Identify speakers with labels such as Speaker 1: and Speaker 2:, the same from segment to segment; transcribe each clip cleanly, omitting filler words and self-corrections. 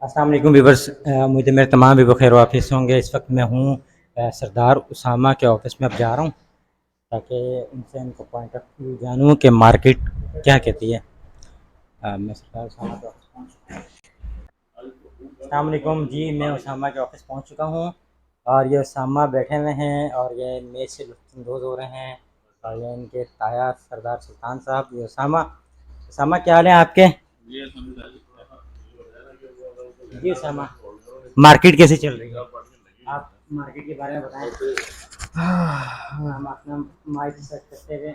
Speaker 1: अस्सलाम वालेकुम व्यूवर्स, उम्मीद है मेरे तमाम व्यूवर खैर वाफिस होंगे। इस वक्त मैं हूँ सरदार उसामा के ऑफिस में। अब जा रहा हूँ ताकि उनसे इनको पॉइंट ऑफ व्यू जानूँ कि मार्केट क्या कहती है। मैं सरदार उसामा के ऑफिस पहुँच चुका हूँ। अस्सलाम वालेकुम जी, मैं उसामा के ऑफिस पहुँच चुका हूँ और ये उसामा बैठे हुए हैं और ये मेज से लुत्फ़अंदोज़ हो रहे हैं। और ये इनके ताया सरदार सुल्तान साहब। ये उसामा, उसामा क्या हाल है आपके? जी उसामा, मार्केट कैसी चल रही है? आप मार्केट के बारे में बताएं। हम अपना माइक सेट करते हुए।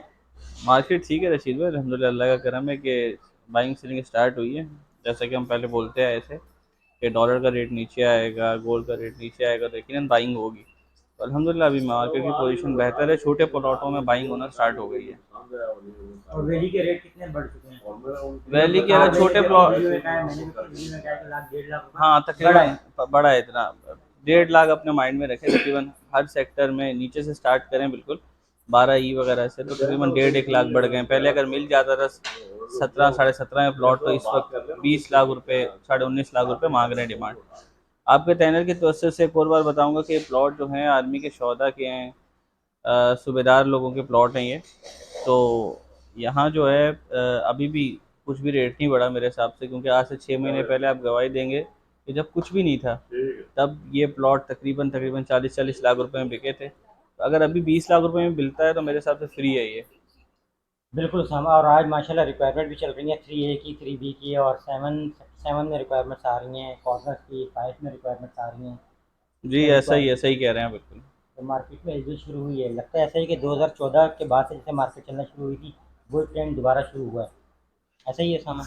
Speaker 2: मार्केट ठीक है रशीद भाई, अल्हम्दुलिल्लाह अल्लाह का करम है कि बाइंग सेलिंग स्टार्ट हुई है। जैसा कि हम पहले बोलते आए थे कि डॉलर का रेट नीचे आएगा, गोल्ड का रेट नीचे आएगा तो यकीनन बाइंग होगी। तो अल्हम्दुलिल्लाह अभी मार्केट की पोजीशन बेहतर है, छोटे प्लॉटों में बाइंग होना स्टार्ट हो गई है।
Speaker 1: और वेली के रेट कितने बढ़ चुके हैं?
Speaker 2: वैली के
Speaker 1: आप
Speaker 2: अगर
Speaker 1: मैंने
Speaker 2: छोटे
Speaker 1: भी अपनी
Speaker 2: प्लॉट,
Speaker 1: वीडियो में कहा है, मैंने भी अपनी वीडियो में कहा है कि लाख 1.5 लाख
Speaker 2: हाँ
Speaker 1: रुपए बढ़ा
Speaker 2: तकरीबन
Speaker 1: है।
Speaker 2: बड़ा है इतना। 1.5 लाख अपने माइंड में रखें, तकरीबन हर सेक्टर में नीचे से स्टार्ट करें बिल्कुल 12 ई वगैरह से, तो तकरीबन 1.5 1 लाख बढ़ गए। पहले अगर मिल जाता था 17 17.5 में प्लॉट, तो इस वक्त 20 लाख रुपए, 19.5 लाख रुपए मांग रहे हैं डिमांड। आपके चैनल की तवज्जो से एक और बार बताऊंगा कि प्लॉट जो हैं आर्मी के शोहदा के हैं, सूबेदार लोगों के प्लॉट हैं ये। तो यहाँ जो है अभी भी कुछ भी रेट नहीं बढ़ा मेरे हिसाब से, क्योंकि आज से 6 महीने पहले आप गवाही देंगे कि जब कुछ भी नहीं था तब ये प्लॉट तकरीबन तकरीबन 40 40 लाख रुपए में बिके थे। तो अगर अभी 20 लाख रुपए में मिलता है तो मेरे हिसाब से फ्री है ये।
Speaker 1: बिल्कुल उसामा, और आज माशाल्लाह रिक्वायरमेंट भी चल रही है 3A की, 3B की और 7 में रिक्वायरमेंट्स आ रही हैं, कॉर्नर की 5 में रिक्वायरमेंट्स आ रही हैं।
Speaker 2: जी
Speaker 1: तो
Speaker 2: ऐसा ही कह रहे हैं बिल्कुल।
Speaker 1: तो मार्केट में हिलचुल शुरू हुई है। लगता है ऐसा ही कि 2014 के बाद से जैसे मार्केट चलना शुरू हुई थी, वो ट्रेंड दोबारा शुरू हुआ है। ऐसा ही है सामा।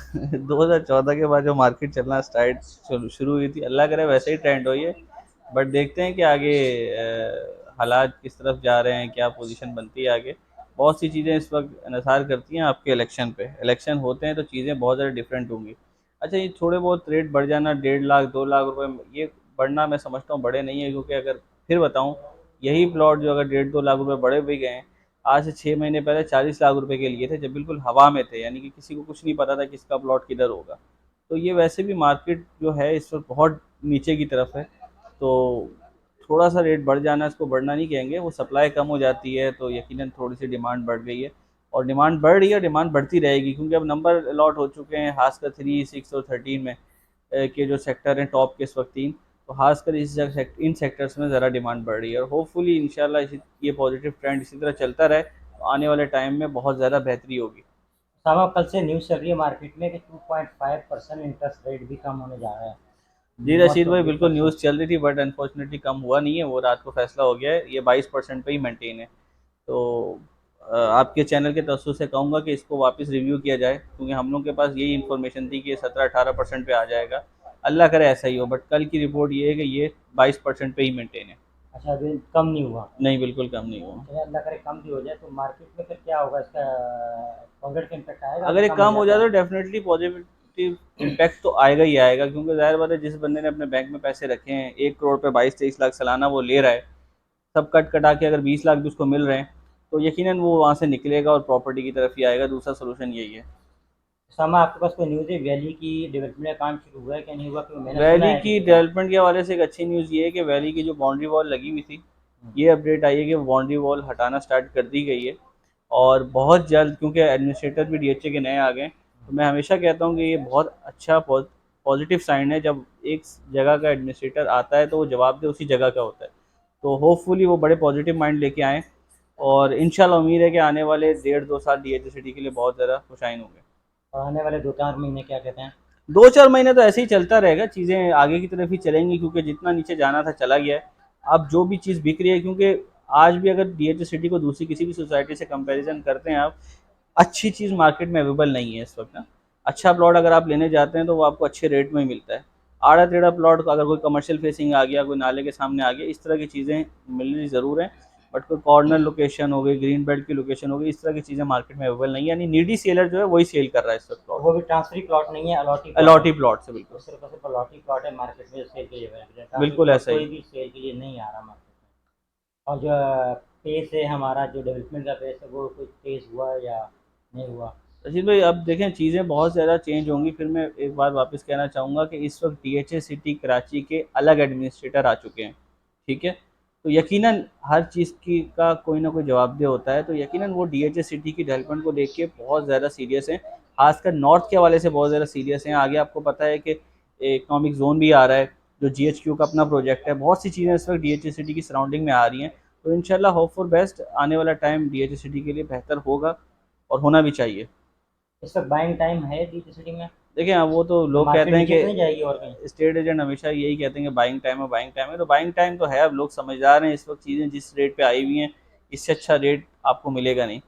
Speaker 2: 2014 के बाद जो मार्केट चलना स्टार्ट शुरू हुई थी, अल्लाह करे वैसे ही ट्रेंड हो ये। बट देखते हैं कि आगे हालात किस तरफ जा रहे हैं, क्या पोजीशन बनती है आगे। बहुत सी चीज़ें इस वक्त इन्हिसार करती हैं आपके इलेक्शन पे। इलेक्शन होते हैं तो चीज़ें बहुत ज़्यादा डिफरेंट होंगी। अच्छा, ये थोड़े बहुत रेट बढ़ जाना, 1.5 लाख 2 लाख रुपए, ये बढ़ना मैं समझता हूँ बड़े नहीं है, क्योंकि अगर फिर बताऊँ, यही प्लॉट जो अगर 1.5 2 लाख रुपए बढ़े भी गए हैं, आज से 6 महीने पहले 40 लाख रुपए के लिए थे, जब बिल्कुल हवा में थे, यानी कि किसी को कुछ नहीं पता था किसका प्लॉट किधर होगा। तो ये वैसे भी मार्केट जो है इस वक्त बहुत नीचे की तरफ है। तो थोड़ा सा रेट बढ़ जाना, इसको बढ़ना नहीं कहेंगे, वो सप्लाई कम हो जाती है तो यकीनन थोड़ी सी डिमांड बढ़ गई है। और डिमांड बढ़ रही है, डिमांड बढ़ती रहेगी, क्योंकि अब नंबर अलॉट हो चुके हैं, खासकर 3 6 और 13 में के जो सेक्टर हैं टॉप के इस वक्त तीन। तो खासकर इन सेक्टर्स में ज़रा डिमांड बढ़ रही है, और होपफुली इंशाल्लाह ये पॉजिटिव ट्रेंड इसी तरह चलता रहे तो आने वाले टाइम में बहुत ज़्यादा बेहतरी होगी।
Speaker 1: सामा, कल से न्यूज़ चल रही है मार्केट में कि 2.5% इंटरेस्ट रेट भी कम होने जा रहा है।
Speaker 2: जी
Speaker 1: मोस्ट
Speaker 2: रशीद भाई, बिल्कुल
Speaker 1: प्रोबेबली।
Speaker 2: न्यूज़ चल रही थी, बट अनफॉर्चुनेटली कम हुआ नहीं है, वो रात को फैसला हो गया है, ये 22% पे ही मेंटेन है। तो आपके चैनल के तवज्जो से कहूँगा कि इसको वापस रिव्यू किया जाए, क्योंकि हम लोग के पास यही इन्फॉर्मेशन थी कि ये 17 18% पे आ जाएगा। अल्लाह करे ऐसा ही हो, बट कल की रिपोर्ट ये है कि ये 22% पे ही मेंटेन है।
Speaker 1: अच्छा, अभी कम नहीं हुआ।
Speaker 2: नहीं, बिल्कुल कम नहीं हुआ।
Speaker 1: चलिए, अल्लाह करे कम भी हो जाए तो मार्केट में फिर क्या होगा इसका? पॉजिटिव इम्पैक्ट आएगा
Speaker 2: अगर
Speaker 1: अगर
Speaker 2: ये
Speaker 1: कम हो
Speaker 2: कम हो
Speaker 1: जाता
Speaker 2: जाए
Speaker 1: है?
Speaker 2: तो डेफिनेटली पॉजिटिव इम्पैक्ट तो आएगा ही आएगा, क्योंकि जाहिर बात है जिस बंदे ने अपने बैंक में पैसे रखे हैं 1 करोड़ पे 22 23 लाख सालाना वो ले रहा है, सब कट कटा के अगर 20 लाख भी उसको मिल रहे हैं, तो यकीनन वो वहाँ से निकलेगा और प्रॉपर्टी की तरफ ही आएगा। दूसरा सोल्यूशन यही है।
Speaker 1: सामा, आपके पास कोई न्यूज़ है वैली की डेवलपमेंट का काम शुरू हुआ है क्या नहीं हुआ? क्योंकि मैंने सुना
Speaker 2: वैली
Speaker 1: है कि
Speaker 2: की डेवलपमेंट के हवाले से एक अच्छी न्यूज़ ये है कि वैली की जो बाउंड्री वॉल लगी हुई थी, ये अपडेट आई है कि बाउंड्री वॉल हटाना स्टार्ट कर दी गई है। और बहुत जल्द, क्योंकि एडमिनिस्ट्रेटर भी डीएचए के नए आ गए, तो मैं हमेशा कहता हूँ कि ये बहुत अच्छा पॉजिटिव साइन है जब एक जगह का एडमिनिस्ट्रेटर आता है तो वो जवाब दे उसी जगह का होता है। तो होपफुली वो बड़े पॉजिटिव माइंड लेके आएँ, और इंशाल्लाह उम्मीद है कि आने वाले 1.5 2 साल डीएचए सिटी के लिए बहुत ज़्यादा खुशाइन होंगे।
Speaker 1: और आने वाले 2 4 महीने क्या कहते हैं?
Speaker 2: 2 4 महीने तो ऐसे ही चलता रहेगा, चीज़ें आगे की तरफ ही चलेंगी, क्योंकि जितना नीचे जाना था चला गया है। अब जो भी चीज़ बिक रही है, क्योंकि आज भी अगर डीएच सिटी को दूसरी किसी भी सोसाइटी से कंपैरिजन करते हैं आप, अच्छी चीज़ मार्केट में अवेलेबल नहीं है इस वक्त ना। अच्छा प्लॉट अगर आप लेने जाते हैं तो वो आपको अच्छे रेट में ही मिलता है। आड़ा टेढ़ा प्लॉट, अगर कोई कमर्शियल फेसिंग आ गया, कोई नाले के सामने आ गया, इस तरह की चीज़ें मिल रही ज़रूर हैं, बट कोई कॉर्नर लोकेशन हो गई, ग्रीन बेल्ट की लोकेशन हो गई, इस तरह की चीज़ें मार्केट में अवेलेबल नहीं है। यानी नीडी सेलर जो है वही सेल कर रहा है इस वक्त प्लॉट।
Speaker 1: वो भी ट्रांसफरी प्लॉट नहीं है, अलॉटी प्लॉट है।
Speaker 2: अलॉटी प्लॉट से बिल्कुल।
Speaker 1: वो सिर्फ और सिर्फ अलॉटी प्लॉट है मार्केट में सेल के लिए अवेलेबल है। ट्रांसफरी
Speaker 2: बिल्कुल
Speaker 1: प्लॉट
Speaker 2: ऐसा ही।
Speaker 1: कोई भी सेल के लिए नहीं आ रहा मार्केट में। और जो पेस है हमारा, जो डेवलपमेंट का पेस है, वो कुछ तेज़ हुआ या नहीं हुआ?
Speaker 2: रशीद भाई अब देखें चीज़ें बहुत ज़्यादा चेंज होंगी। फिर मैं एक बार वापस कहना चाहूँगा कि इस वक्त डीएचए सिटी कराची के अलग एडमिनिस्ट्रेटर आ चुके हैं, ठीक है। तो यकीनन हर चीज़ की का कोई ना कोई जवाबदेह होता है, तो यकीनन वो डीएचए सिटी की डेवलपमेंट को देख के बहुत ज़्यादा सीरियस हैं, खासकर नॉर्थ के हवाले से बहुत ज़्यादा सीरियस हैं। आगे आपको पता है कि इकनॉमिक जोन भी आ रहा है, जो जीएचक्यू का अपना प्रोजेक्ट है। बहुत सी चीज़ें इस वक्त डीएचए सिटी की सराउंडिंग में आ रही हैं, तो इंशाल्लाह होप फॉर बेस्ट, आने वाला टाइम डीएचए सिटी के लिए बेहतर होगा और होना भी चाहिए।
Speaker 1: इस वक्त बाइंग टाइम है डीटी सिटी में?
Speaker 2: देखिए हाँ, वो तो लोग
Speaker 1: मार्केट
Speaker 2: कहते हैं
Speaker 1: नीचे तो नहीं जाएगी और कहीं?
Speaker 2: कि स्टेट एजेंट हमेशा यही कहते हैं कि बाइंग टाइम है, बाइंग टाइम है। तो बाइंग टाइम तो है, अब लोग समझदार हैं। इस वक्त चीज़ें जिस रेट पे आई हुई हैं, इससे अच्छा रेट आपको मिलेगा नहीं।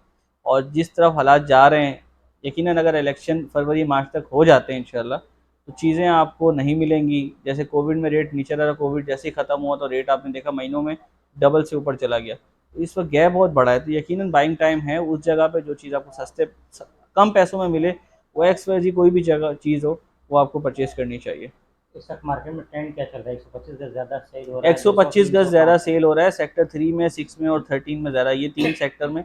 Speaker 2: और जिस तरफ हालात जा रहे हैं, यकीनन अगर इलेक्शन फरवरी मार्च तक हो जाते हैं इंशाल्लाह, तो चीज़ें आपको नहीं मिलेंगी। जैसे कोविड में रेट नीचे रहा, कोविड जैसे ही ख़त्म हुआ तो रेट आपने देखा महीनों में डबल से ऊपर चला गया। तो इस वक्त गैप बहुत बड़ा है, तो यकीनन बाइंग टाइम है। उस जगह पे जो चीज़ आपको कम पैसों में मिले, वो एक्स वाई जी कोई भी जगह चीज़ हो, वो आपको परचेज़ करनी चाहिए।
Speaker 1: इस वक्त मार्केट में ट्रेंड क्या चल रहा है? 125 गज ज़्यादा सेल हो रहा है,
Speaker 2: 125 गज
Speaker 1: 200,
Speaker 2: ज़्यादा
Speaker 1: 300,
Speaker 2: सेल हो रहा है सेक्टर 3 में, 6 में और 13 में ज़्यादा, ये 3 सेक्टर में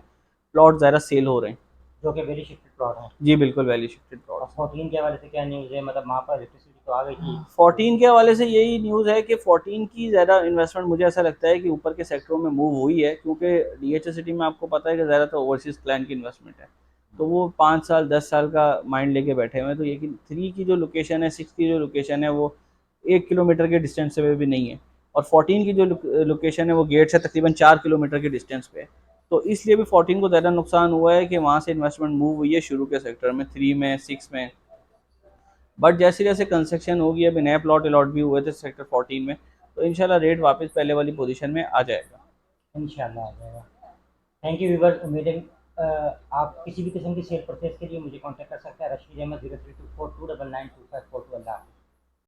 Speaker 2: प्लॉट ज़्यादा सेल हो रहे हैं।
Speaker 1: जो कि वेरी शिफ्टेड प्लॉट है।
Speaker 2: जी बिल्कुल, वैल्यू शिफ्टेड
Speaker 1: और
Speaker 2: प्लॉट।
Speaker 1: 14 के हवाले से क्या न्यूज़ है? मतलब वहाँ पर इलेक्ट्रिसिटी तो आ गई थी।
Speaker 2: 14 के हवाले से यही न्यूज़ है कि 14 की ज़्यादा इन्वेस्टमेंट मुझे ऐसा लगता है कि ऊपर के सेक्टरों में मूव हुई है, क्योंकि डीएचए सिटी में आपको पता है कि ज़्यादातर ओवरसीज़ क्लाइंट की इन्वेस्टमेंट है। तो वो 5 साल 10 साल का माइंड लेके बैठे हुए हैं। तो लेकिन 3 की जो लोकेशन है, 6 की जो लोकेशन है, वो 1 किलोमीटर के डिस्टेंस पे भी नहीं है। और 14 की जो लोकेशन है, वो गेट से तकरीबन 4 किलोमीटर के डिस्टेंस पे है। तो इसलिए भी 14 को ज़्यादा नुकसान हुआ है कि वहाँ से इन्वेस्टमेंट मूव हुई है शुरू के सेक्टर में, 3 में, 6 में। बट जैसे जैसे कंस्ट्रक्शन होगी, अभी नए प्लॉट अलॉट भी हुए थे सेक्टर 14 में, तो इंशाल्लाह रेट वापस पहले वाली पोजीशन में आ जाएगा।
Speaker 1: इंशाल्लाह आ जाएगा। Thank you viewer. उम्मीद है आप किसी भी किस्म की सेल परचेज के लिए मुझे कांटेक्ट कर सकते हैं। रशीद अहमद 0324299254। अल्लाह।